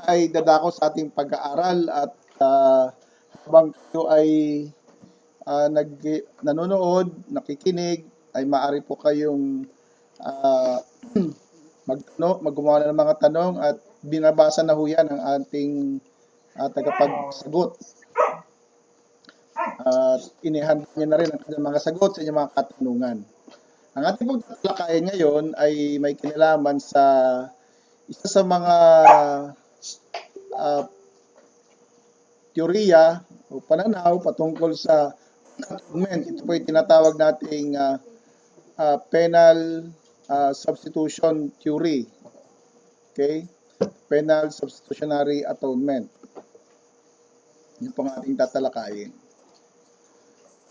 ay dadako sa ating pag-aaral at habang kayo ay nanonood, nakikinig, ay maaari po kayong uh, gumawa ng mga tanong at binabasa na ho yan ng ating tagapagsagot. At inihanda niya na rin ang kanyang mga sagot sa inyong mga katanungan. Ang ating pagtatalakayan ngayon ay may kinalaman sa isa sa mga teorya o pananaw patungkol sa atonement. Ito po ay tinatawag nating penal substitution theory. Okay? Penal substitutionary atonement. Yun po ang ating tatalakayin.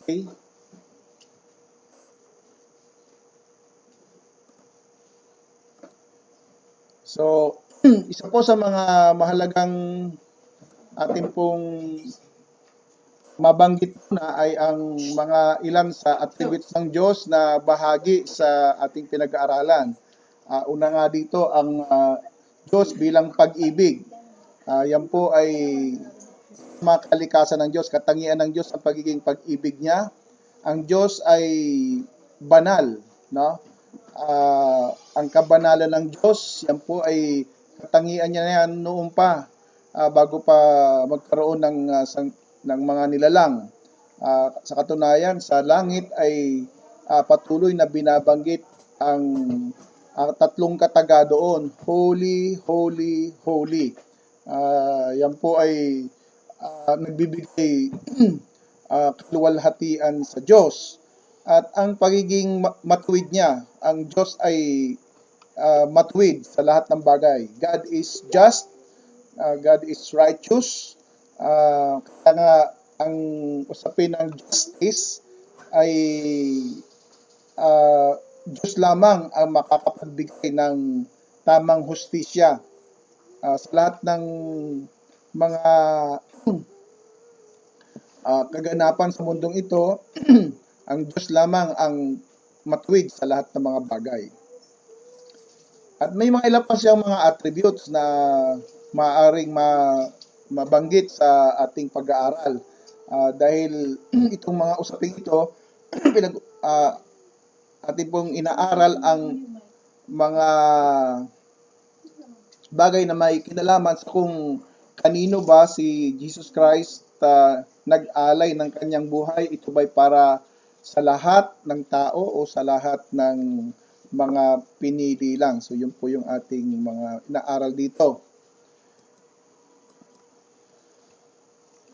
Okay? So, isa po sa mga mahalagang ating pong mabanggit na ay ang mga ilan sa attributes ng Diyos na bahagi sa ating pinag-aaralan. Una nga dito ang Diyos bilang pag-ibig. Yan po ay mga kalikasan ng Diyos, katangian ng Diyos ang pagiging pag-ibig niya. Ang Diyos ay banal, no? Ang kabanalan ng Diyos, yan po ay katangian niya yan noon pa, bago pa magkaroon ng mga nilalang. Sa katunayan, sa langit ay patuloy na binabanggit ang tatlong kataga doon, Holy, Holy, Holy. Yan po ay nagbibigay kaluwalhatian sa Diyos. At ang pagiging matuwid niya, ang Diyos ay matuwid sa lahat ng bagay. God is just, God is righteous. Kaya nga ang usapin ng justice ay Diyos lamang ang makakapagbigay ng tamang hustisya sa lahat ng mga kaganapan sa mundong ito. Ang Diyos lamang ang matuwid sa lahat ng mga bagay. At may mga ilan pa siyang mga attributes na maaaring mabanggit sa ating pag-aaral. Dahil itong mga usaping ito, ating pong inaaral ang mga bagay na may kinalaman sa kung kanino ba si Jesus Christ nag-alay ng kanyang buhay. Ito ba'y para sa lahat ng tao o sa lahat ng mga pinili lang. So yun po yung ating mga inaaral dito.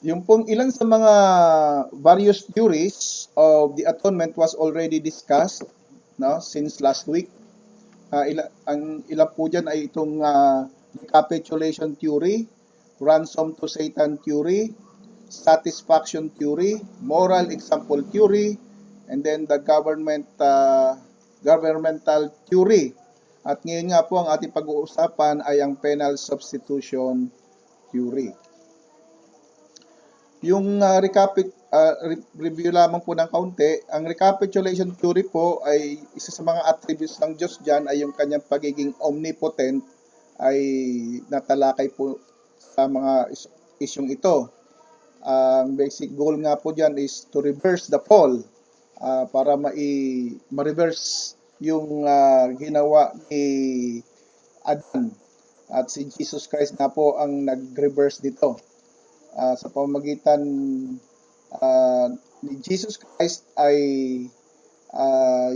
Yung pong ilan sa mga various theories of the atonement was already discussed, no, since last week. Ang ilan po dyan ay itong recapitulation theory, ransom to Satan theory, satisfaction theory, moral example theory, and then the governmental theory. At ngayon nga po ang ating pag-uusapan ay ang penal substitution theory. Yung review lamang po ng kaunti, ang recapitulation theory po ay isa sa mga attributes ng Diyos dyan ay yung kanyang pagiging omnipotent ay natalakay po sa mga isyong ito. Ang basic goal nga po dyan is to reverse the fall para ma-reverse yung ginawa ni Adan. At si Jesus Christ na po ang nag-reverse dito. Sa pamamagitan ni Jesus Christ ay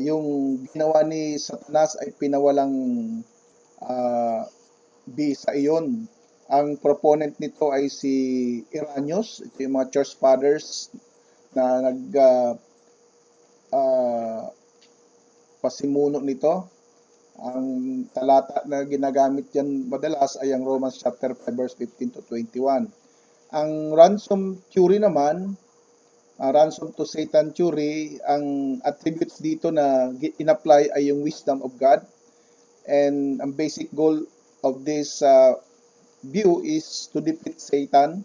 yung ginawa ni Satanas ay pinawalang bisa iyon. Ang proponent nito ay si Irenaeus, ito yung mga church fathers na pasimuno nito. Ang talata na ginagamit yan madalas ay ang Romans chapter 5 verse 15 to 21. Ang ransom theory naman, ransom to Satan theory, ang attributes dito na in-apply ay yung wisdom of God. And ang basic goal of this view is to defeat Satan.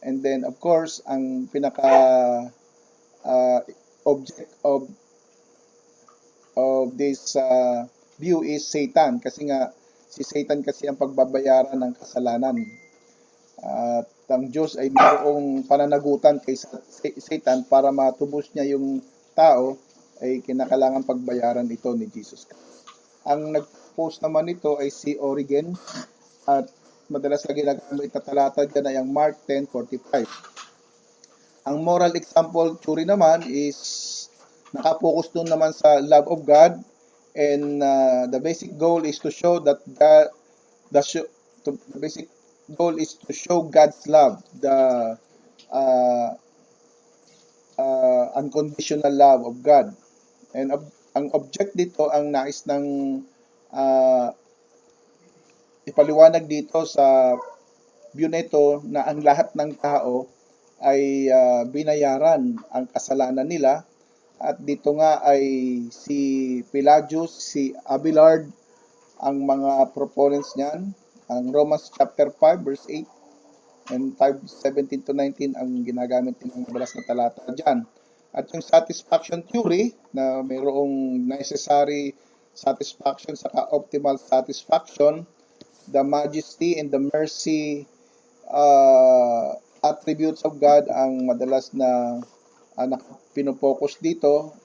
And then of course, ang pinaka object of this view is Satan, kasi nga Si Satan kasi ang pagbabayaran ng kasalanan. At ang Diyos ay mayroong pananagutan kay Satan para matubos niya yung tao, ay kinakailangan pagbayaran ito ni Jesus Christ. Ang nag-post naman nito ay si Origen, at madalas na ginagamit na talata dyan ay ang Mark 10:45. Ang moral example theory naman is nakapokus doon naman sa love of God, and the basic goal is to show that the basic goal is to show God's love, the uh, unconditional love of God. And ang object dito, ang nais ng uh, ipaliwanag dito sa view nito, na ang lahat ng tao ay binayaran ang kasalanan nila. At dito nga ay si Pelagius, si Abelard ang mga proponents niyan. Ang Romans chapter 5 verse 8 and 5:17 to 19 ang ginagamit ng madalas na talata diyan. At yung satisfaction theory, na mayroong necessary satisfaction saka optimal satisfaction, the majesty and the mercy attributes of God ang madalas na pinopokus dito.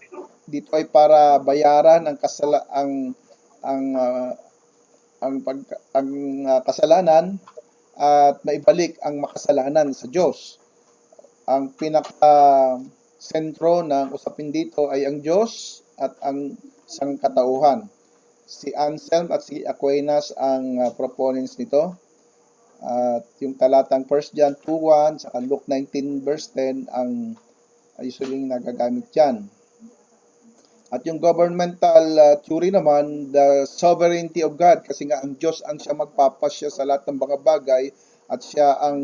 Dito ay para bayaran ang kasalanan at maibalik ang makasalanan sa Diyos. Ang pinaka sentro ng usapin dito ay ang Diyos at ang sangkatauhan. Si Anselm at si Aquinas ang proponents nito. At yung talatang 1 John 2:1 sa Luke 19 verse 10 ang usually nagagamit yan. At yung governmental theory naman, the sovereignty of God, kasi nga ang Diyos ang siya magpapasya sa lahat ng mga bagay, at siya ang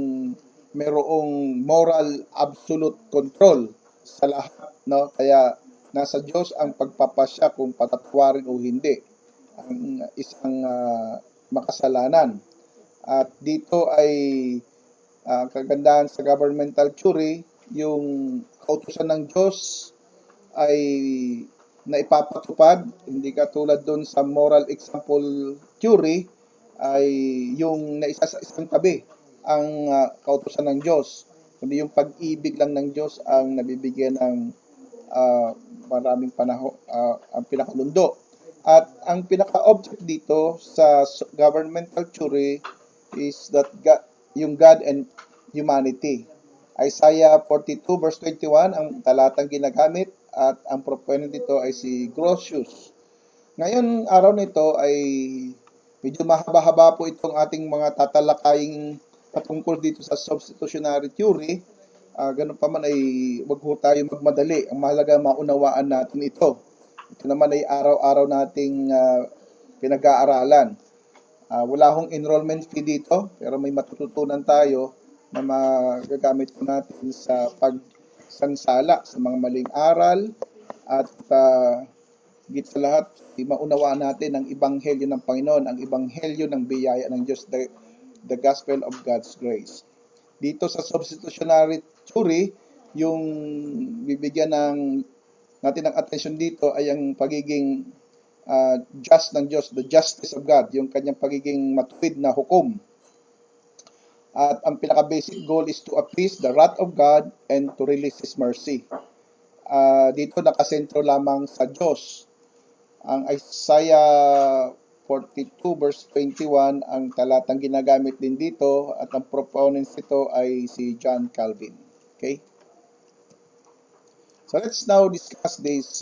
mayroong moral absolute control sa lahat, no? Kaya nasa Diyos ang pagpapasya kung patatwarin o hindi ang isang makasalanan. At dito ay kagandahan sa governmental theory, yung kautusan ng Diyos ay naipapatupad, hindi katulad doon sa moral example theory ay yung naisa sa isang tabi ang kautusan ng Diyos, kundi yung pag-ibig lang ng Diyos ang nabibigyan ng maraming panahon, ang pinakalundo. At ang pinaka-object dito sa governmental theory is that yung God and humanity. Isaiah 42 verse 21 ang talatang ginagamit, at ang proponent dito ay si Grotius. Ngayon, araw nito ay medyo mahaba-haba po itong ating mga tatalakaying patungkol dito sa substitutionary theory. Ganun pa man ay wag ho tayo magmadali. Ang mahalaga maunawaan natin ito. Ito naman ay araw-araw nating pinag-aaralan. Wala hong enrollment fee dito, pero may matututunan tayo na magagamit po natin sa pagsansala sa mga maling aral, at higit sa lahat, maunawaan natin ang ebanghelyo ng Panginoon, ang ebanghelyo ng biyaya ng Diyos, the gospel of God's grace. Dito sa substitutionary theory, yung bibigyan natin ng attention dito ay ang pagiging just ng Diyos, the justice of God, yung kanyang pagiging matuwid na hukom. At ang pinaka-basic goal is to appease the wrath of God and to release His mercy. Dito nakasentro lamang sa Diyos. Ang Isaiah 42 verse 21 ang talatang ginagamit din dito, at ang proponents nito ay si John Calvin. Okay? So let's now discuss this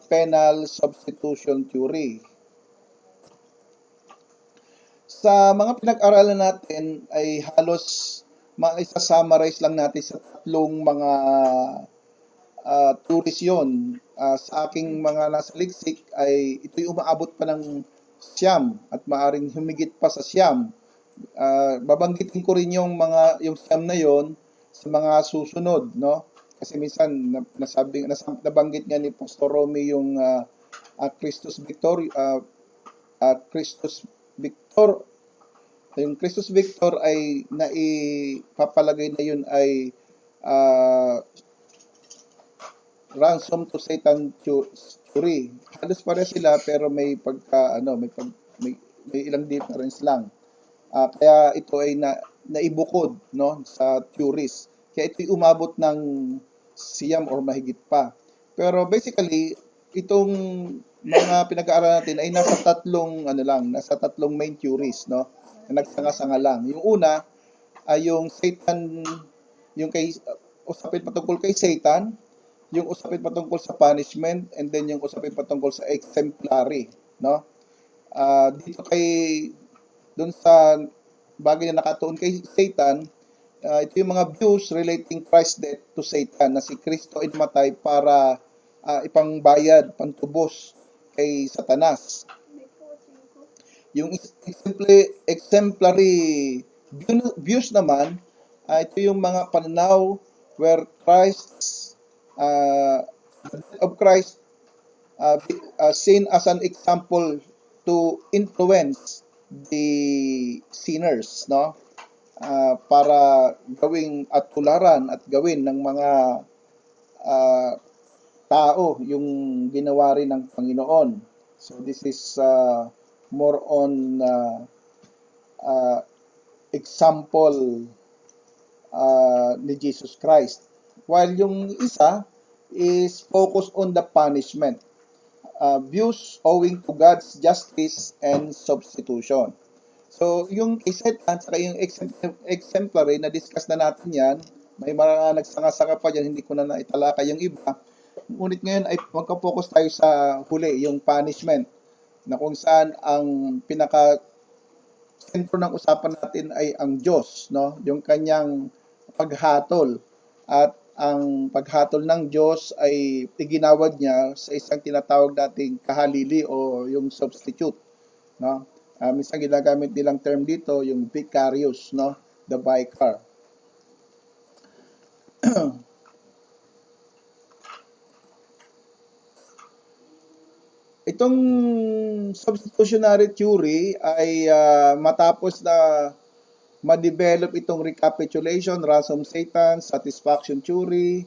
penal substitution theory. Sa mga pinag-aralan natin ay halos maisa-summarize lang natin sa tatlong mga theories yun. Sa aking mga nasa liksik ay ito'y umaabot pa ng 9 at maaring humigit pa sa 9. Babanggitin ko rin yung 9 na yon sa mga susunod, no? Kasi minsan nabanggit nga ni Pastor Romy yung Christus Victor, yung Christus Victor ay naipapalagay na yun ay ransom to Satan theory. Halos pare sila, pero may may ilang difference lang. Kaya ito ay naibukod, no, sa theories. Kaya ito'y umabot ng siyam or mahigit pa. Pero basically, itong mga pinag-aaralan natin ay nasa tatlong main theories, no, na nagsanga-sanga lang. Yung una ay yung Satan, yung usapin patungkol kay Satan, yung usapin patungkol sa punishment, and then yung usapin patungkol sa exemplary, no? Dito dun sa bagay na nakatuon kay Satan, ito yung mga views relating Christ's death to Satan, na si Kristo ay namatay para ipangbayad, pantubos kay Satanas. Yung exemplary views naman, ito yung mga pananaw where the death of Christ seen as an example to influence the sinners, no? Para gawing at tularan at gawin ng mga tao yung ginawa rin ng Panginoon. So this is more on example ni Jesus Christ. While yung isa is focused on the punishment. Views owing to God's justice and substitution. So, yung kay Satan at yung exemplary, na-discuss na natin yan. May mga nagsanga-sanga pa dyan, hindi ko na naitalakay yung iba. Ngunit ngayon ay magka-focus tayo sa huli, yung punishment, na kung saan ang pinaka-sentro ng usapan natin ay ang Diyos, no? Yung kanyang paghatol. At ang paghatol ng Diyos ay iginawad niya sa isang tinatawag nating kahalili o yung substitute, no? Minsan ginagamit nilang term dito yung vicarious, no? The vicar. Itong substitutionary theory ay matapos na ma-develop itong recapitulation, ransom Satan, satisfaction theory,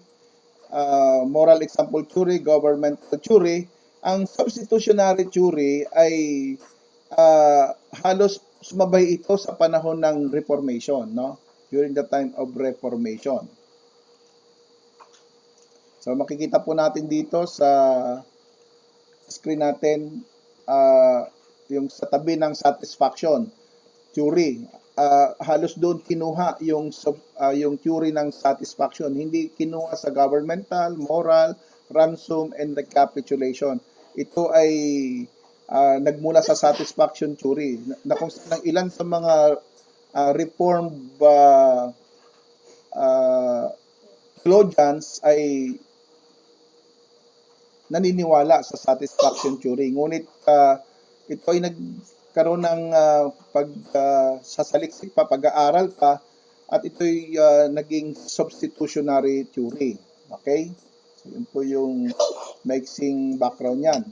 moral example theory, governmental theory, ang substitutionary theory ay halos sumabay ito sa panahon ng Reformation, no? During the time of Reformation. So makikita po natin dito sa screen natin yung sa tabi ng satisfaction theory. Halos doon kinuha yung theory ng satisfaction. Hindi kinuha sa governmental, moral, ransom, and recapitulation. Ito ay nagmula sa satisfaction theory na kung saan ilan sa mga reformed theologians ay naniniwala sa satisfaction theory. Ngunit ito ay nagkaroon ng sasaliksik pa, pag-aaral pa, at ito'y naging substitutionary theory. Okay? So, yun po yung mixing background yan.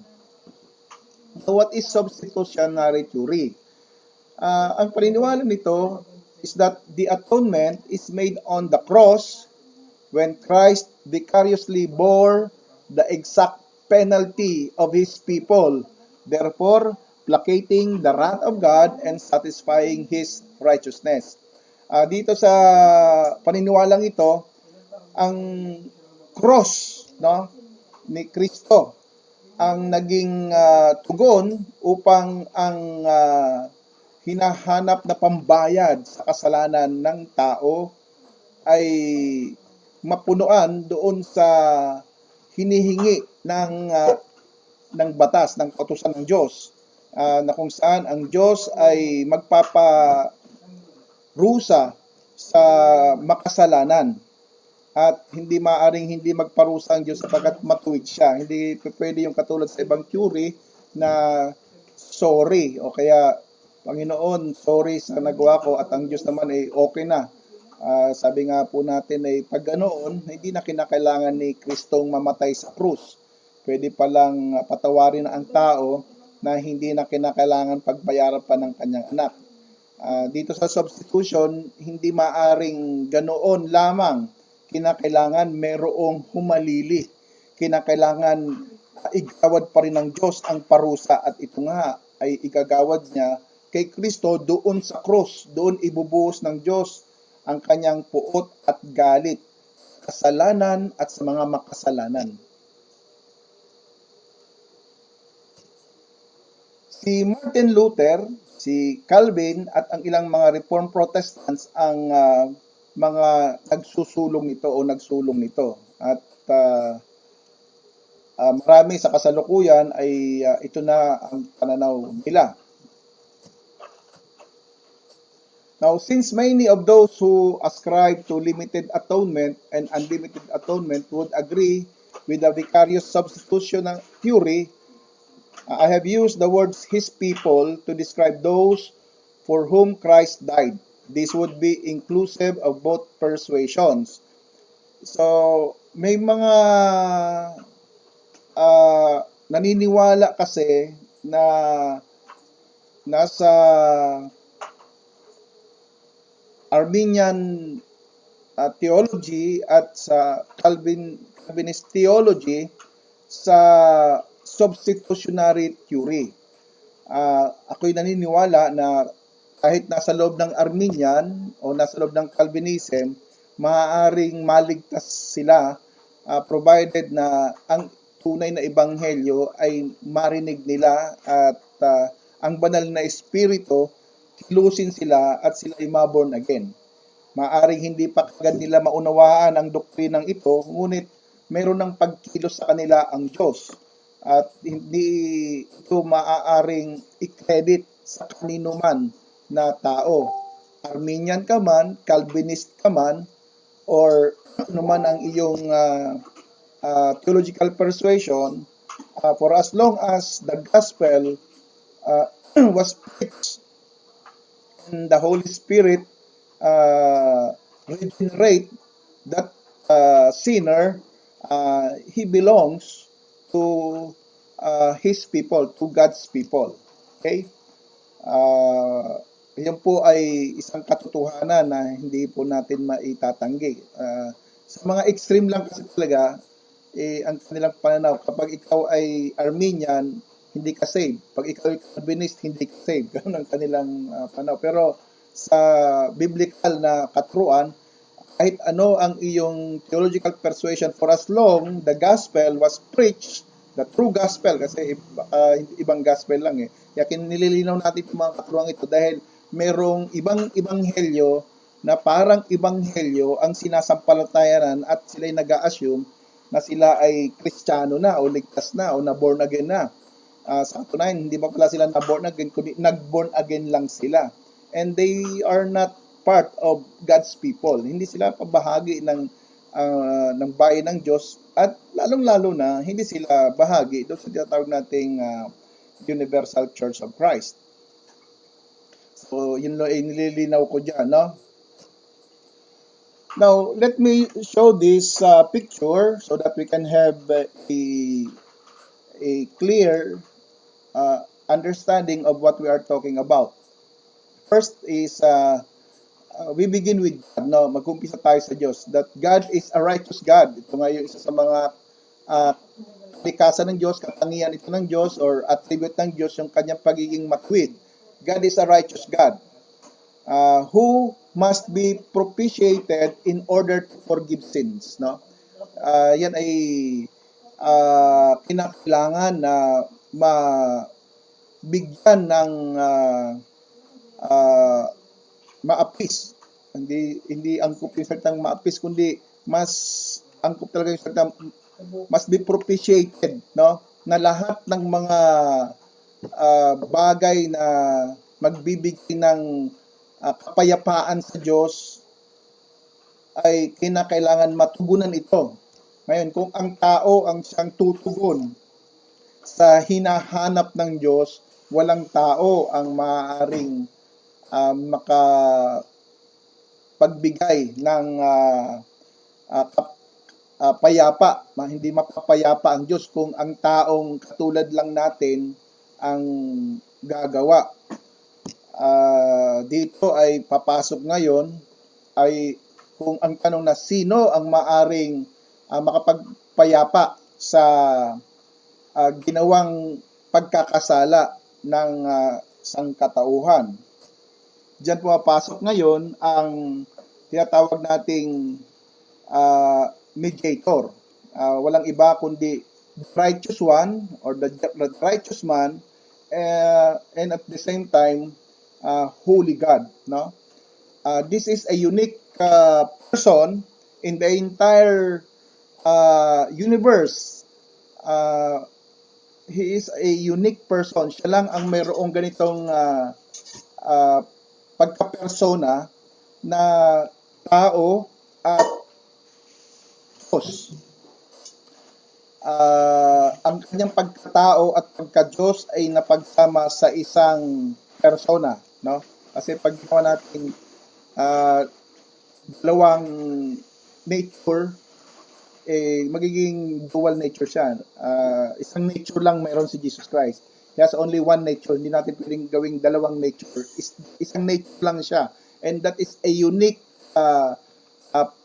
So, what is substitutionary theory? Ang paniniwala nito is that the atonement is made on the cross when Christ vicariously bore the exact penalty of His people, therefore placating the wrath of God and satisfying His righteousness. Dito sa paniniwalang ito, ang cross, no, ni Kristo ang naging tugon upang ang hinahanap na pambayad sa kasalanan ng tao ay mapunuan doon sa hinihingi ng batas, ng kautusan ng Diyos, na kung saan ang Diyos ay magpaparusa sa makasalanan at hindi maaring hindi magparusa ang Diyos sapagkat matuwid siya. Hindi pwede yung katulad sa ibang theory na sorry o kaya Panginoon, sorry sa nagawa ko at ang Diyos naman ay okay na. Sabi nga po natin ay pag ganoon, hindi na kinakailangan ni Kristong mamatay sa krus. Pwede palang patawarin ang tao na hindi na kinakailangan pagbayaran pa ng kanyang anak. Dito sa substitution, hindi maaring ganoon lamang. Kinakailangan merong humalili. Kinakailangan igawad pa rin ng Diyos ang parusa at ito nga ay igagawad niya kay Kristo doon sa krus. Doon ibubuhos ng Diyos ang kanyang puot at galit, kasalanan at sa mga makasalanan. Si Martin Luther, si Calvin at ang ilang mga Reformed Protestants ang mga nagsusulong nito o nagsulong nito. At marami sa kasalukuyan ay ito na ang pananaw nila. Now, since many of those who ascribe to limited atonement and unlimited atonement would agree with the vicarious substitution theory, I have used the words his people to describe those for whom Christ died. This would be inclusive of both persuasions. So, may mga naniniwala kasi na nasa Arminian theology at sa Calvinist theology sa substitutionary theory. Ako'y naniniwala na kahit nasa loob ng Arminian o nasa loob ng Calvinism, maaaring maligtas sila provided na ang tunay na ebanghelyo ay marinig nila at ang banal na espiritu kilusin sila at sila ay maborn again. Maaring hindi pa kagad nila maunawaan ang doktrinang ito, ngunit meron ng pagkilos sa kanila ang Diyos. At hindi ito maaaring i-credit sa kanino man na tao. Arminian ka man, Calvinist ka man, or ano man ang iyong theological persuasion, for as long as the gospel was preached and the Holy Spirit regenerate that sinner, he belongs to his people, to God's people. Okay? Yan po ay isang katotohanan na hindi po natin maitatanggi. Sa mga extreme lang kasi talaga, ang kanilang pananaw, kapag ikaw ay Arminian, hindi ka saved. Pag ikaw ay Calvinist, hindi ka saved. Ganun ang kanilang pananaw. Pero sa biblical na katruan, kahit ano ang iyong theological persuasion, for as long the gospel was preached, the true gospel, kasi ibang gospel lang eh. Kaya nililinaw natin itong mga katruang ito dahil merong ibang ebanghelyo na parang ebanghelyo ang sinasampalatayanan at sila'y nag-a-assume na sila ay Kristiyano na o ligtas na o na-born again na. Sa katunayan, hindi pa pala sila na-born again, kundi nag-born again lang sila. And they are not part of God's people. Hindi sila pabahagi ng bayan ng Diyos at lalong-lalo na hindi sila bahagi doon sa tinatawag nating Universal Church of Christ. So, yun lang ay nililinaw ko dyan, no? Now, let me show this picture so that we can have a clear understanding of what we are talking about. First is, we begin with God, no? Mag-umpisa tayo sa Diyos. That God is a righteous God. Ito nga yung isa sa mga kalikasan ng Diyos, katangian ito ng Diyos, or attribute ng Diyos, yung kanyang pagiging matuwid. God is a righteous God who must be propitiated in order to forgive sins, no? Yan ay kinakailangan na mabigyan ng maapis. Hindi angkop yung salitang maapis, kundi mas angkop talaga yung salitang must be propitiated, no? Na lahat ng mga bagay na magbibigay ng kapayapaan sa Diyos ay kinakailangan matugunan ito. Ngayon, kung ang tao ang siyang tutugon sa hinahanap ng Diyos, walang tao ang maaaring makapagbigay ng payapa. Hindi mapapayapa ang Diyos kung ang taong katulad lang natin ang gagawa. Dito ay papasok ngayon ay kung ang tanong na sino ang maaring makapagpayapa sa ginawang pagkakasala ng sangkatauhan. Diyan pumapasok ngayon ang tinatawag nating mediator. Walang iba kundi the righteous one or the righteous man, and at the same time holy God, no? This is a unique person in the entire universe. He is a unique person. Siya lang ang mayroong ganitong pagka-persona na tao at Diyos. Ang kanyang pagkatao at pagka-Diyos ay napagsama sa isang persona, no? Kasi pag ginawa natin dalawang nature, magiging dual nature siya. Isang nature lang mayroon si Jesus Christ. He has only one nature. Hindi natin pwedeng gawing dalawang nature. Isang nature lang siya. And that is a unique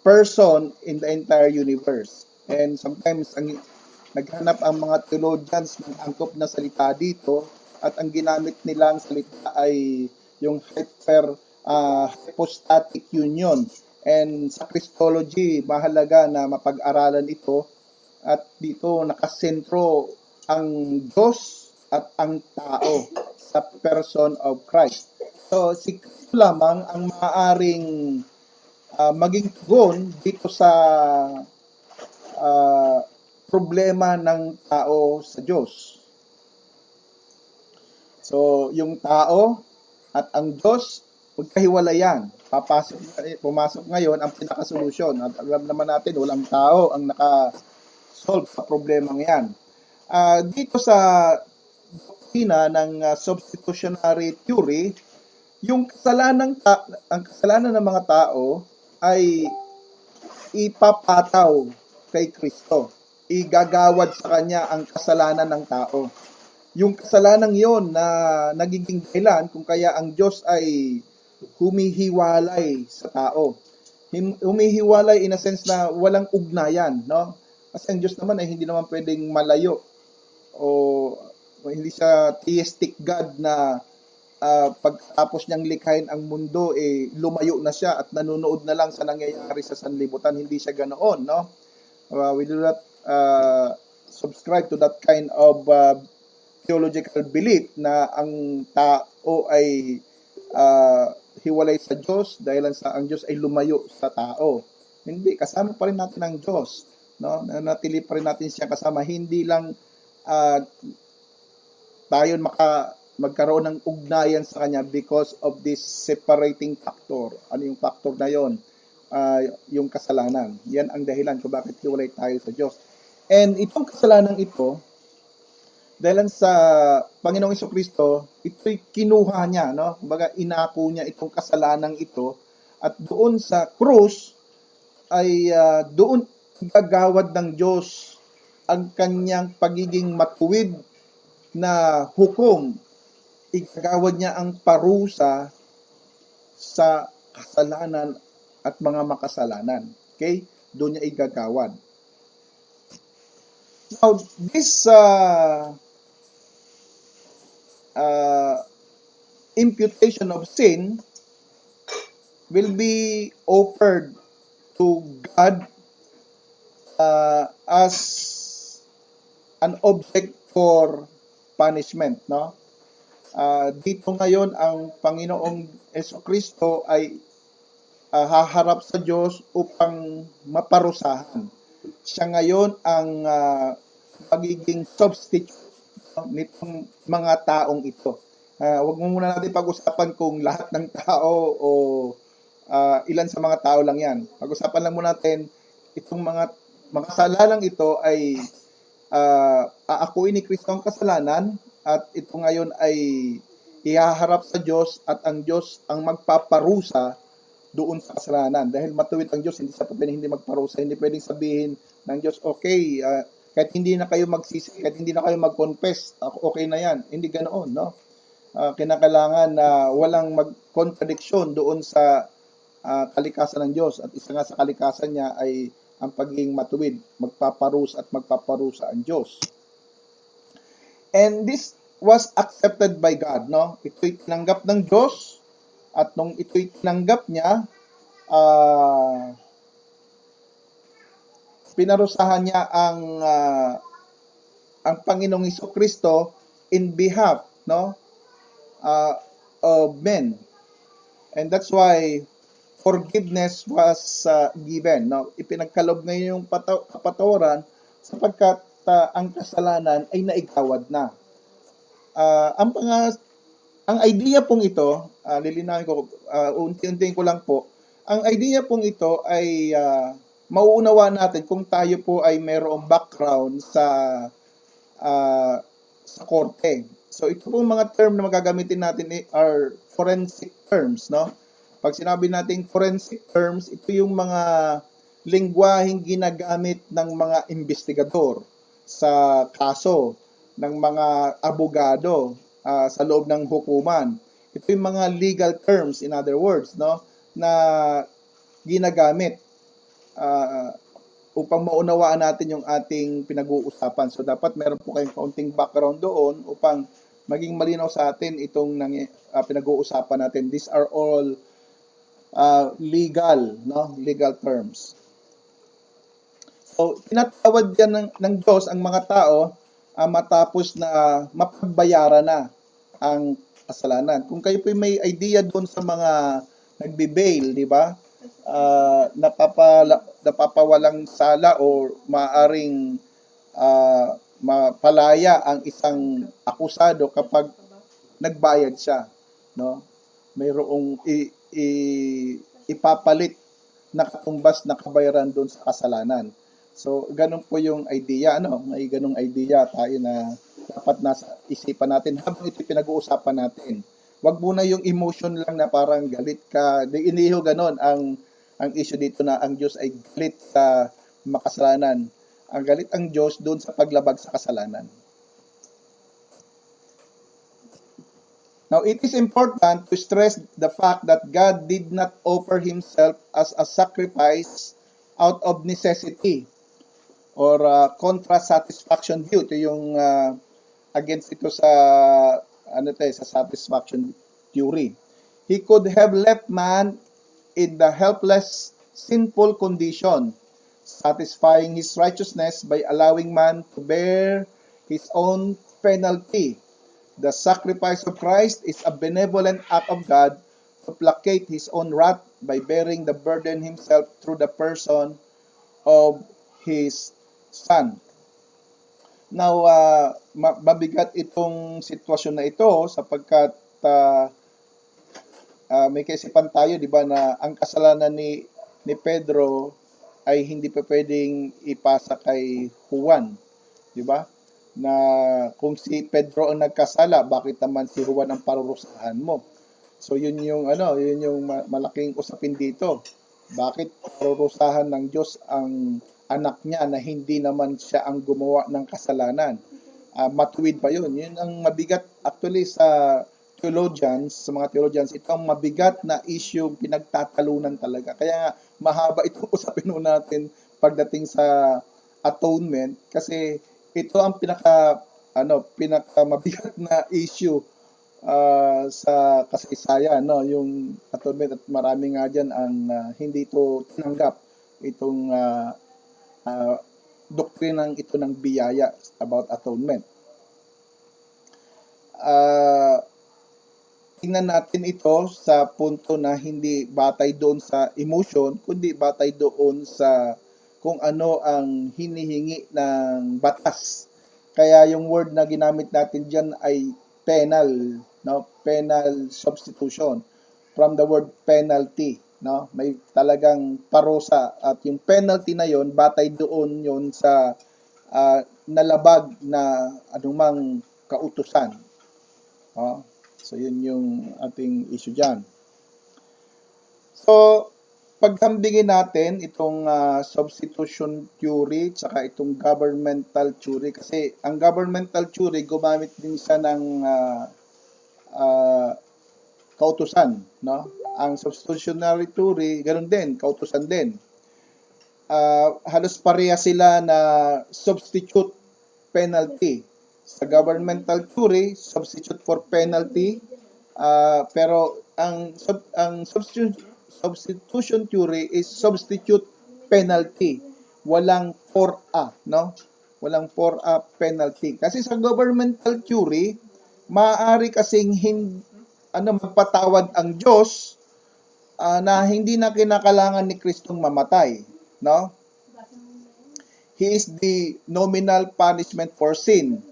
person in the entire universe. And sometimes naghanap ang mga theologians ng angkop na salita dito, at ang ginamit nilang salita ay yung hypostatic union. And sa Christology, mahalaga na mapag-aralan ito, at dito nakasentro ang Diyos at ang tao sa person of Christ. So, si Kristo lamang ang maaaring maging tugon dito sa problema ng tao sa Diyos. So, yung tao at ang Diyos, magkahiwalayan. Pumasok ngayon ang pinaka-solusyon. At alam naman natin, walang tao ang naka-solve sa problemang yan. Dito sa doktrina ng substitutionary theory, yung ang kasalanan ng mga tao ay ipapataw kay Kristo. Igagawad sa kanya ang kasalanan ng tao. Yung kasalanan yon na nagiging dahilan kung kaya ang Diyos ay humihiwalay sa tao. Humihiwalay in a sense na walang ugnayan, no? Kasi ang Diyos naman ay hindi naman pwedeng malayo, o hindi siya theistic God na pagtapos niyang likhain ang mundo, lumayo na siya at nanonood na lang sa nangyayari sa sanlibutan. Hindi siya ganoon, no? We do not subscribe to that kind of theological belief na ang tao ay hiwalay sa Diyos dahil ang Diyos ay lumayo sa tao. Hindi, kasama pa rin natin ang Diyos, no? Nanatili pa rin natin siya kasama. Hindi lang tayo magkaroon ng ugnayan sa Kanya because of this separating factor. Ano yung factor na yon? Yung kasalanan. Yan ang dahilan kung bakit hiwalay tayo sa Diyos. And itong kasalanan ito, dahil sa Panginoong Jesucristo, ito'y kinuha niya, no? Kumbaga, inako niya itong kasalanan ito, at doon sa krus ay doon gagawad ng Diyos ang kanyang pagiging matuwid na hukom. Igagawad niya ang parusa sa kasalanan at mga makasalanan. Okay? Doon niya igagawad. Now, this imputation of sin will be offered to God as an object for punishment, no? Dito ngayon ang Panginoong Jesucristo ay haharap sa Diyos upang maparusahan. Siya ngayon ang magiging substitute nitong mga taong ito. Huwag mo muna natin pag-usapan kung lahat ng tao o ilan sa mga tao lang yan. Pag-usapan lang muna natin itong mga kasalanan ito ay aakuin ni Kristo ang kasalanan, at ito ngayon ay ihaharap sa Diyos, at ang Diyos ang magpaparusa doon sa kasalanan. Dahil matuwid ang Diyos, hindi sa pwedeng hindi magparusa. Hindi pwedeng sabihin ng Diyos, okay, kahit hindi na kayo magsisi, kahit hindi na kayo mag-confess, okay na yan. Hindi ganoon, no? Kinakailangan na walang mag-contradiction doon sa kalikasan ng Diyos. At isa nga sa kalikasan niya ay ang pagiging matuwid, magpaparusa at magpaparusa ang Diyos. And this was accepted by God, no? Ito'y tinanggap ng Diyos, at nung ito'y tinanggap niya, pinarusahan niya ang Panginoong Hesukristo in behalf, no, of men. And that's why forgiveness was given, no? Ipinagkaloob ngayon yung kapatawaran sapagkat ang kasalanan ay naigawad na. Ang idea pong ito, lilinawin ko, unti-untiin ko lang po, ang idea pong ito ay mauunawa natin kung tayo po ay mayroong background sa korte. So ito pong mga term na magagamitin natin are forensic terms, no? Pag sinabi nating forensic terms, ito yung mga lingwaheng ginagamit ng mga investigador sa kaso, ng mga abogado sa loob ng hukuman. Ito yung mga legal terms, in other words, no, na ginagamit upang maunawaan natin yung ating pinag-uusapan. So dapat meron po kayong kaunting background doon upang maging malinaw sa atin itong pinag-uusapan natin. These are all legal, no, legal terms. So tinatawad yan ng Diyos ang mga tao matapos na mapagbayaran na ang kasalanan. Kung kayo po may idea doon sa mga nagbe-bail, di ba? Napapawalang sala o maaring mapalaya ang isang akusado kapag nagbayad siya, no? Mayroong ipapalit na katumbas na kabayaran doon sa kasalanan. So, ganun po yung idea, ano? May ganung idea tayo na dapat nasa isipan natin habang ito pinag-uusapan natin. Wag muna yung emotion lang na parang galit ka. Iniho ganon ang issue dito na ang Diyos ay galit sa makasalanan. Ang galit ang Diyos doon sa paglabag sa kasalanan. Now, it is important to stress the fact that God did not offer Himself as a sacrifice out of necessity or contra satisfaction view. Ito yung against ito sa sa satisfaction theory. He could have left man in the helpless, sinful condition, satisfying his righteousness by allowing man to bear his own penalty. The sacrifice of Christ is a benevolent act of God to placate his own wrath by bearing the burden himself through the person of his Son. Now, mabigat itong sitwasyon na ito sapagkat may kaisipan tayo, di ba, na ang kasalanan ni Pedro ay hindi pa pwedeng ipasa kay Juan, di ba? Na kung si Pedro ang nagkasala, bakit naman si Juan ang parurusahan mo? So yun yung malaking usapin dito. Bakit parurusahan ng Diyos ang anak niya na hindi naman siya ang gumawa ng kasalanan? Matuwid pa yun. Yun ang mabigat actually sa mga theologians, ito ang mabigat na issue pinagtatalunan talaga. Kaya nga, mahaba itong usapin natin pagdating sa atonement kasi ito ang pinaka mabigat na issue sa kasaysayan, no, yung atonement, at marami nga diyan ang hindi ito tinanggap itong doktrinang ito ng biyaya about atonement. Tingnan natin ito sa punto na hindi batay doon sa emotion, kundi batay doon sa kung ano ang hinihingi ng batas. Kaya yung word na ginamit natin diyan ay penal, no? Penal substitution from the word penalty, no? May talagang parusa at yung penalty na yon batay doon yon sa nalabag na anumang kautusan. So yun yung ating issue diyan. So paghambingin natin itong substitution theory tsaka itong governmental theory, kasi ang governmental theory gumamit din siya ng kautusan, no? Ang substitutionary theory ganoon din, kautusan din. Halos pareha sila na substitute penalty. Sa governmental theory, substitute for penalty. Pero ang substitution theory is substitute penalty. Walang for a, no? Walang for a penalty. Kasi sa governmental theory, maaari kasing magpatawad ang Diyos na hindi na kinakailangan ni Kristong mamatay, no? He is the nominal punishment for sin.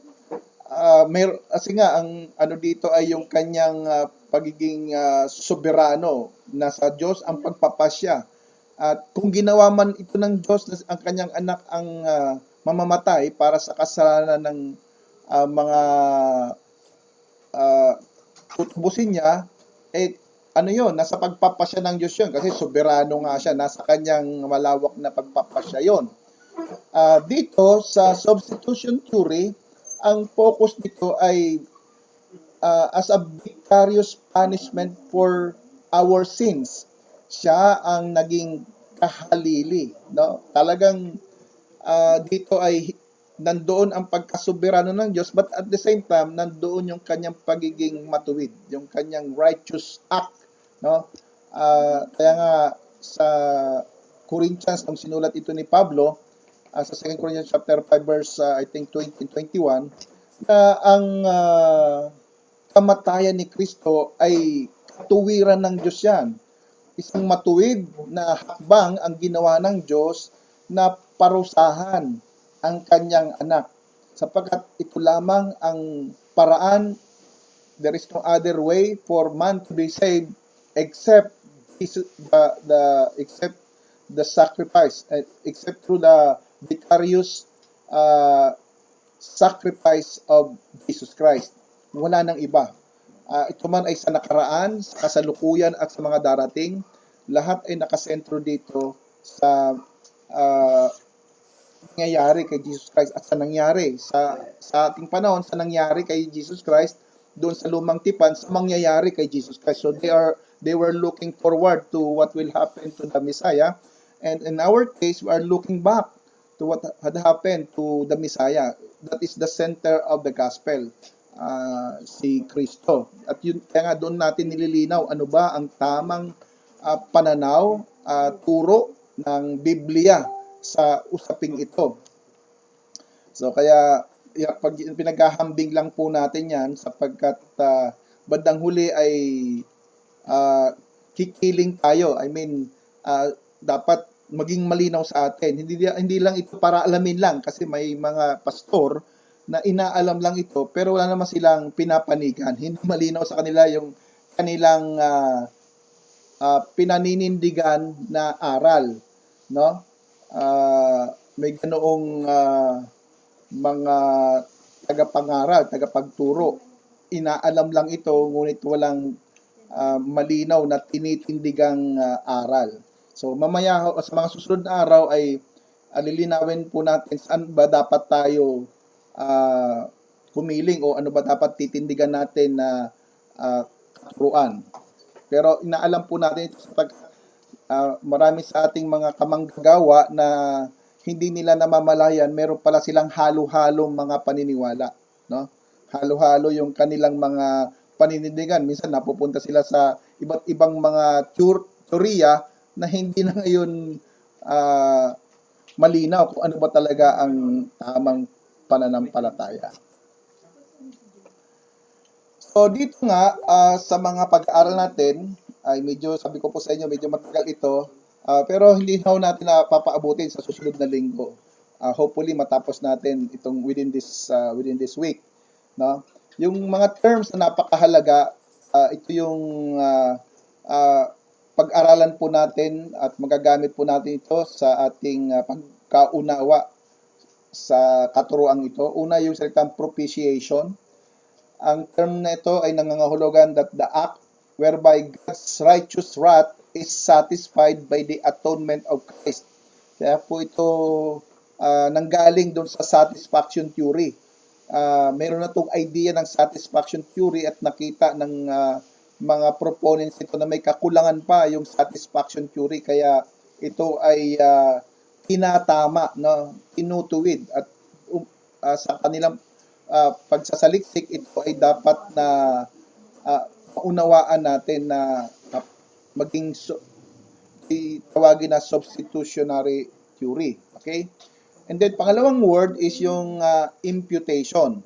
Kasi nga ang ano dito ay yung kanyang pagiging soberano, nasa Diyos ang pagpapasya. At kung ginawa man ito ng Diyos na ang kanyang anak ang mamamatay para sa kasalanan ng mga tutubusin niya, ano yun, nasa pagpapasya ng Diyos yun kasi soberano nga siya, nasa kanyang malawak na pagpapasya yun. Dito sa substitution theory, ang focus dito ay as a vicarious punishment for our sins. Siya ang naging kahalili, no? Talagang dito ay nandoon ang pagkasoberano ng Diyos, but at the same time nandoon yung kanyang pagiging matuwid, yung kanyang righteous act, no? Kaya nga sa Corinthians, nung sinulat ito ni Pablo, sa 2 Corinthians chapter 5 verse I think 20 and 21, na ang kamatayan ni Kristo ay katuwiran ng Diyos yan. Isang matuwid na hakbang ang ginawa ng Diyos na parusahan ang kanyang anak. Sapagkat ito lamang ang paraan, there is no other way for man to be saved except the sacrifice, except through the vicarious sacrifice of Jesus Christ. Wala nang iba. Ito man ay sa nakaraan, sa kasalukuyan at sa mga darating, lahat ay nakasentro dito sa nangyayari kay Jesus Christ at sa nangyari sa ating panahon, sa nangyari kay Jesus Christ doon sa lumang tipan, sa mangyayari kay Jesus Christ. So they were looking forward to what will happen to the Messiah, and in our case we are looking back to what had happened to the Messiah. That is the center of the gospel, si Kristo. At yun, kaya nga doon natin nililinaw ano ba ang tamang pananaw, turo ng Biblia sa usaping ito. So kaya pag pinaghahambing lang po natin yan sapagkat bandang huli ay kikiling tayo. I mean, dapat maging malinaw sa atin. Hindi lang ito para alamin lang kasi may mga pastor na inaalam lang ito pero wala naman silang pinapanigan. Hindi malinaw sa kanila yung kanilang pinaninindigan na aral, no? May ganoong mga tagapangaral, tagapagturo. Inaalam lang ito ngunit walang malinaw na tinitindigang aral. So mamaya sa mga susunod na araw ay lilinawin po natin saan ba dapat tayo kumiling o ano ba dapat titindigan natin na katuruan. Pero inaalam po natin ito sapagkat marami sa ating mga kamanggagawa na hindi nila namamalayan, meron pala silang halo-halong mga paniniwala, no? Halo-halo yung kanilang mga paninindigan. Minsan napupunta sila sa iba't ibang mga teorya na hindi na ngayon malinaw kung ano ba talaga ang tamang pananampalataya. So dito nga sa mga pag-aaral natin ay medyo, sabi ko po sa inyo, medyo matagal ito, pero hindi natin na papaabutin sa susunod na linggo. Hopefully matapos natin itong within this week, no? Yung mga terms na napakahalaga, ito yung pag-aralan po natin at magagamit po natin ito sa ating pagkaunawa sa katuruan ito. Una, yung salitang propitiation. Ang term na ito ay nangangahulugan that the act whereby God's righteous wrath is satisfied by the atonement of Christ. Kaya po ito nanggaling doon sa satisfaction theory. Meron na itong idea ng satisfaction theory at nakita ng mga proponents ito na may kakulangan pa yung satisfaction theory, kaya ito ay tinatama, no, tinutuwid at sa kanilang pagsasaliksik, ito ay dapat na maunawaan natin na maging tawagin na substitutionary theory. Okay? And then, pangalawang word is yung imputation.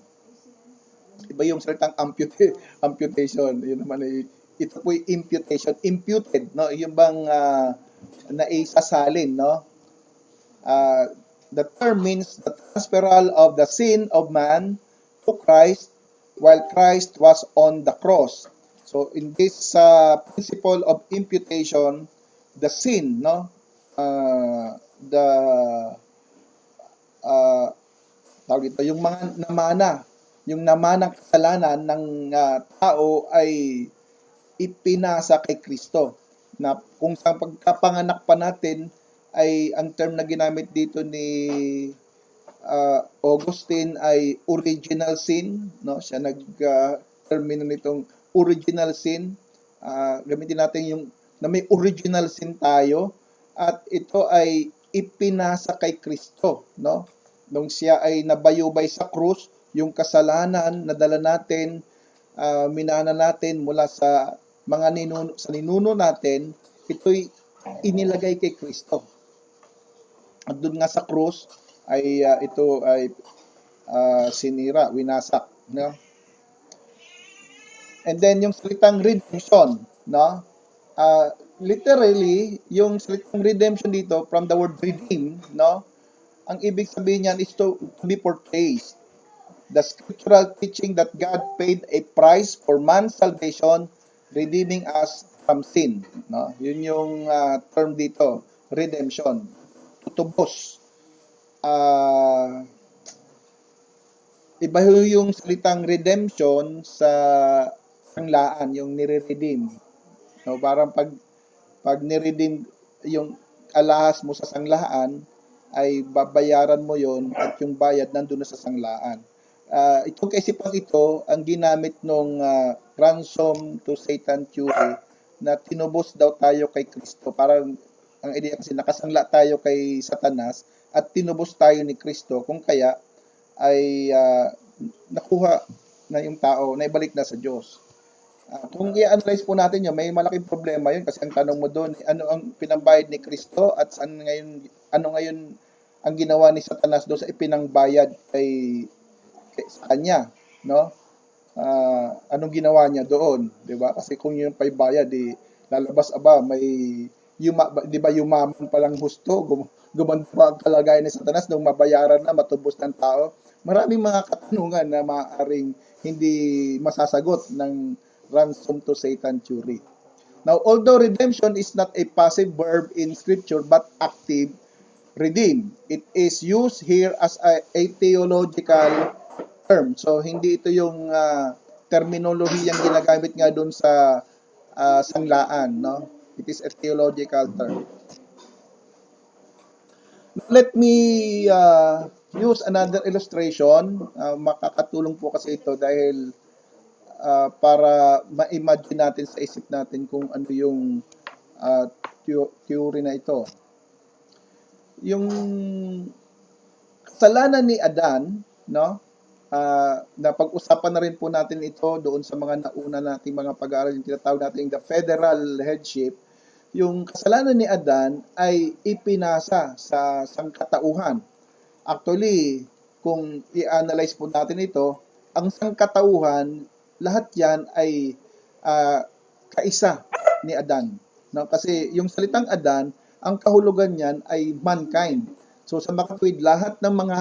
Iba yung salitang amputation. Yun naman ay, ito po yung imputation. Imputed, no? Yung bang naisasalin, no? The term means the transferal of the sin of man to Christ while Christ was on the cross. So in this principle of imputation, the sin, no, tawag ito, yung mga namanang kasalanan ng tao ay ipinasa kay Kristo. Na kung sa pagkapanganak pa natin ay ang term na ginamit dito ni Augustine ay original sin, no? Siya nag-termino nitong original sin. Gamitin natin yung na may original sin tayo at ito ay ipinasa kay Kristo, no? Nung siya ay nabayubay sa krus, yung kasalanan na dala natin, minana natin mula sa mga ninuno natin, ito'y inilagay kay Kristo. At doon nga sa krus ay ito ay sinira, winasak, no? And then yung salitang redemption, no? Literally, yung salitang redemption dito from the word redeem, no? Ang ibig sabihin niyan is to be purchased. The scriptural teaching that God paid a price for man's salvation, redeeming us from sin, no? Yun yung term dito, redemption. Tutubos. Iba yung salitang redemption sa sanglaan, yung nire-redeem. No, parang pag ni-redeem yung alahas mo sa sanglaan, ay babayaran mo yon at yung bayad nandun na sa sanglaan. Itong kaisipang ito, ang ginamit nung ransom to Satan theory na tinubos daw tayo kay Kristo. Parang ang idea kasi nakasangla tayo kay Satanas at tinubos tayo ni Kristo. Kung kaya ay nakuha na yung tao, naibalik na sa Diyos. Kung i-analyze po natin yun, may malaking problema yun kasi ang tanong mo doon, ano ang pinambayad ni Kristo at ano ngayon ang ginawa ni Satanas doon sa ipinangbayad sa kanya, no? Anong ginawa niya doon, 'di ba? Kasi kung yung paybayad lalabas may di ba yumaman pa lang husto, gumanda pa ang kalagayan ni Satanas nung mabayaran na, matubos ng tao. Maraming mga katanungan na maaaring hindi masasagot ng ransom to Satan theory. Now, although redemption is not a passive verb in Scripture but active, redeem, it is used here as a theological term. So, hindi ito yung terminolohiyang ginagamit nga doon sa sanglaan, no? It is a theological term. Let me use another illustration. Makakatulong po kasi ito dahil para ma-imagine natin sa isip natin kung ano yung theory na ito. Yung kasalanan ni Adan, no? Napag-usapan na rin po natin ito doon sa mga nauna nating mga pag-aaral, yung tinatawag natin the federal headship. Yung kasalanan ni Adan ay ipinasa sa sangkatauhan. Actually, kung i-analyze po natin ito, ang sangkatauhan, lahat yan ay kaisa ni Adan. No? Kasi yung salitang Adan, ang kahulugan niyan ay mankind. So sa makatwid, lahat ng mga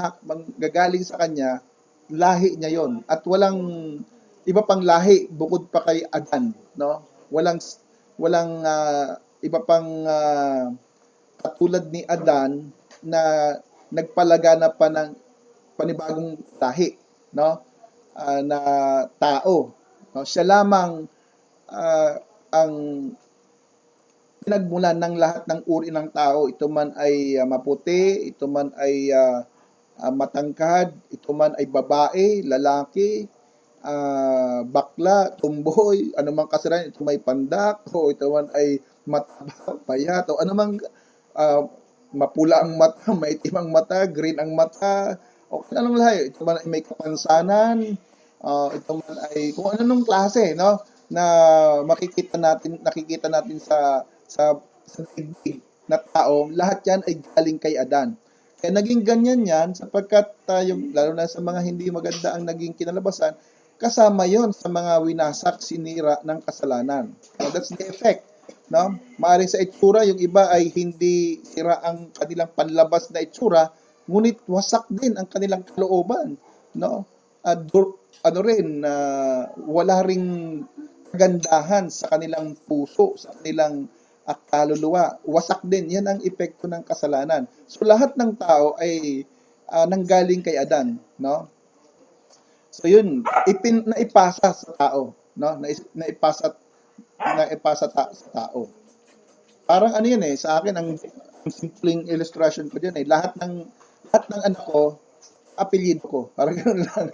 gagaling sa kanya, lahi niya yon. At walang iba pang lahi bukod pa kay Adan. No? Walang iba pang katulad ni Adan na nagpalagana pa ng panibagong lahi, no? Na tao. No? Siya lamang ang pinagmulan ng lahat ng uri ng tao. Ito man ay maputi, ito man ay matangkad, ito man ay babae, lalaki, bakla, tumboy, anumang kasalanan, ito may pandak, o ito man ay mataba, payat, o anumang mapula ang mata, maitim ang mata, green ang mata, o kung anong lahi, ito man ay may kapansanan, ito man ay kung anong klase, no, na nakikita natin sa daigdig na tao, lahat yan ay galing kay Adan. Kaya naging ganyan yan sapagkat yung, lalo na sa mga hindi maganda ang naging kinalabasan, kasama yon sa mga winasak, sinira ng kasalanan. So that's the effect. No? Maaaring sa itsura, yung iba ay hindi sira ang kanilang panlabas na itsura, ngunit wasak din ang kanilang kalooban. No? Ano rin, wala ring kagandahan sa kanilang puso, sa kanilang kaluluwa. Wasak din. Yan ang epekto ng kasalanan. So lahat ng tao ay nanggaling kay Adan. No? So yun, naipasa sa tao. No? Naipasa sa tao. Parang ano yun sa akin, ang simpleng illustration ko dyan lahat ng anak ko, apelyido ko. Parang gano'n lang.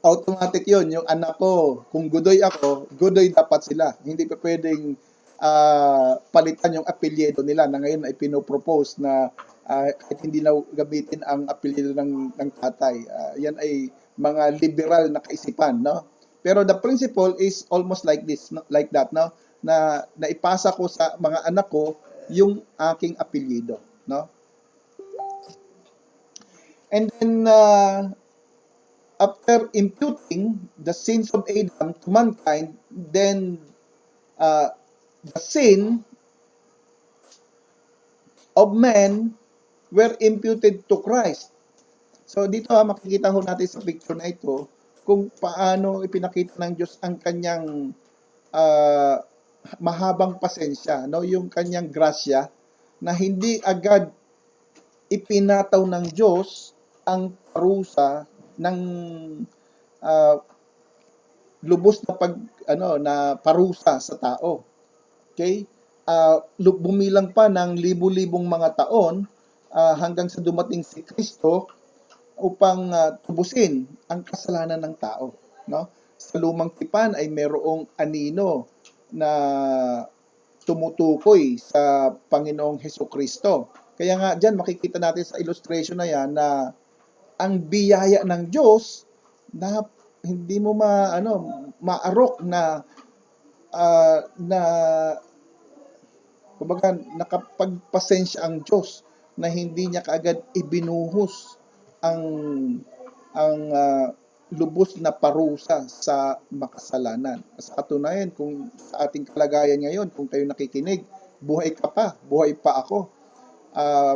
Automatic yun. Yung anak ko, kung Godoy ako, Godoy dapat sila. Hindi pa pwedeng palitan yung apelyido nila na ngayon ay pinopropose na kahit hindi na gamitin ang apelyido ng tatay. Yan ay mga liberal na kaisipan, no? Pero the principle is almost like this, no? Like that, no? Na naipasa ko sa mga anak ko yung aking apelyido, no? And then after imputing the sins of Adam to mankind, then the sin of man were imputed to Christ. So dito makikita ho natin sa picture na ito kung paano ipinakita ng Diyos ang kanyang mahabang pasensya, no? Yung kanyang grasya na hindi agad ipinataw ng Diyos ang parusa ng lubos na parusa sa tao. Okay? Bumilang pa ng libu-libong mga taon hanggang sa dumating si Kristo upang tubusin ang kasalanan ng tao, no? Sa lumang tipan ay mayroong anino na tumutukoy sa Panginoong Hesukristo. Kaya nga diyan makikita natin sa illustration na yan na ang biyaya ng Diyos na hindi mo maarok na kumbaga nakapagpasensya ang Diyos na hindi niya kaagad ibinuhos ang lubos na parusa sa makasalanan. Sa katunayan, kung sa ating kalagayan ngayon, kung kayo nakikinig, buhay ka pa, buhay pa ako.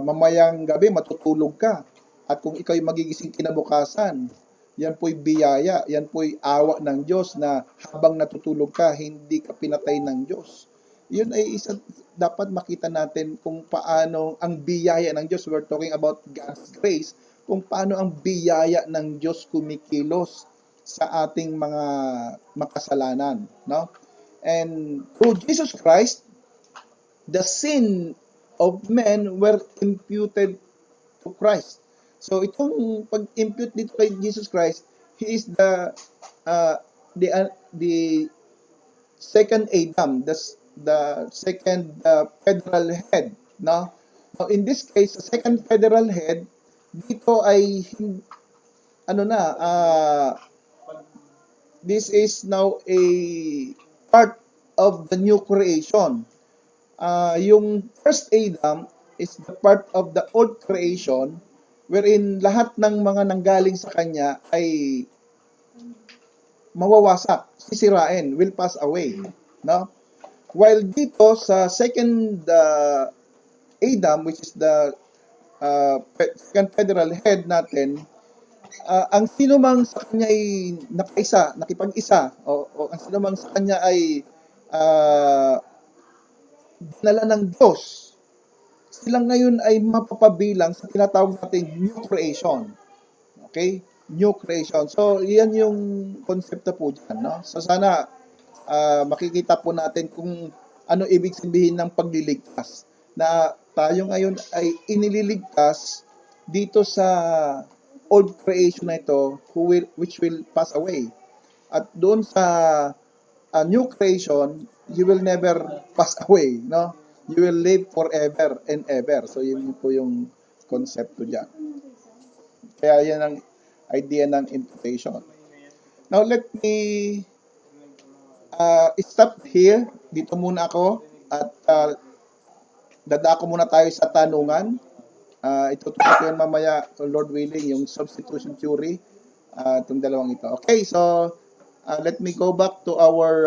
Mamayang gabi, matutulog ka. At kung ikaw ay magigising kinabukasan, yan po'y biyaya, yan po'y awa ng Diyos na habang natutulog ka, hindi ka pinatay ng Diyos. Yun ay dapat makita natin kung paano ang biyaya ng Diyos. We're talking about God's grace, kung paano ang biyaya ng Diyos kumikilos sa ating mga makasalanan, no? And through Jesus Christ, the sin of men were imputed to Christ. So itong pag-impute dito kay Jesus Christ, he is the second Adam, the second federal head, no? Now in this case, the second federal head dito ay this is now a part of the new creation. Yung first Adam is the part of the old creation wherein lahat ng mga nanggaling sa kanya ay mawawasak, sisirain, will pass away, no? While dito sa second Adam, which is the second federal head natin, ang sino mang sa kanya ay nakipag-isa, o ang sino mang sa kanya ay dinala ng Diyos, sila ngayon ay mapapabilang sa tinatawag nating new creation. Okay? New creation. So, yan yung konsepto po dyan, no? So, sana makikita po natin kung ano ibig sabihin ng pagliligtas. Na tayo ngayon ay inililigtas dito sa old creation na ito which will pass away. At doon sa new creation, you will never pass away, no? You will live forever and ever. So, yun po yung konsepto dyan. Kaya yan ang idea ng imputation. Now, let me stop here. Dito muna ako at dadako muna tayo sa tanungan. Itutuloy ko yan mamaya, so Lord willing, yung substitution theory, itong dalawang ito. Okay, so let me go back to our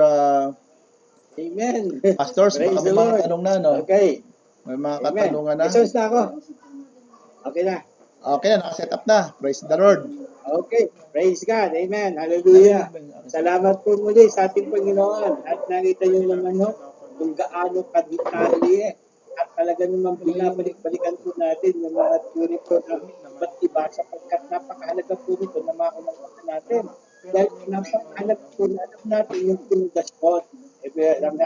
Amen. pastors. Praise Baka may the mga Lord. tanong na, no? Okay. May mga Amen. katanungan na. Jesus na ako. Okay na. Okay, nakaset up na. Praise the Lord. Okay. Praise God. Amen. Hallelujah. Salamat po muli sa ating Panginoon. At nakita niyo naman ho, kung gaano kadetali at talaga naman pinabalik-balikan po natin yung mga theory po na ba't iba sapagkat napakahalaga po nito na maunawaan natin. Dahil napakahalaga po na alam natin yung pinagaspot.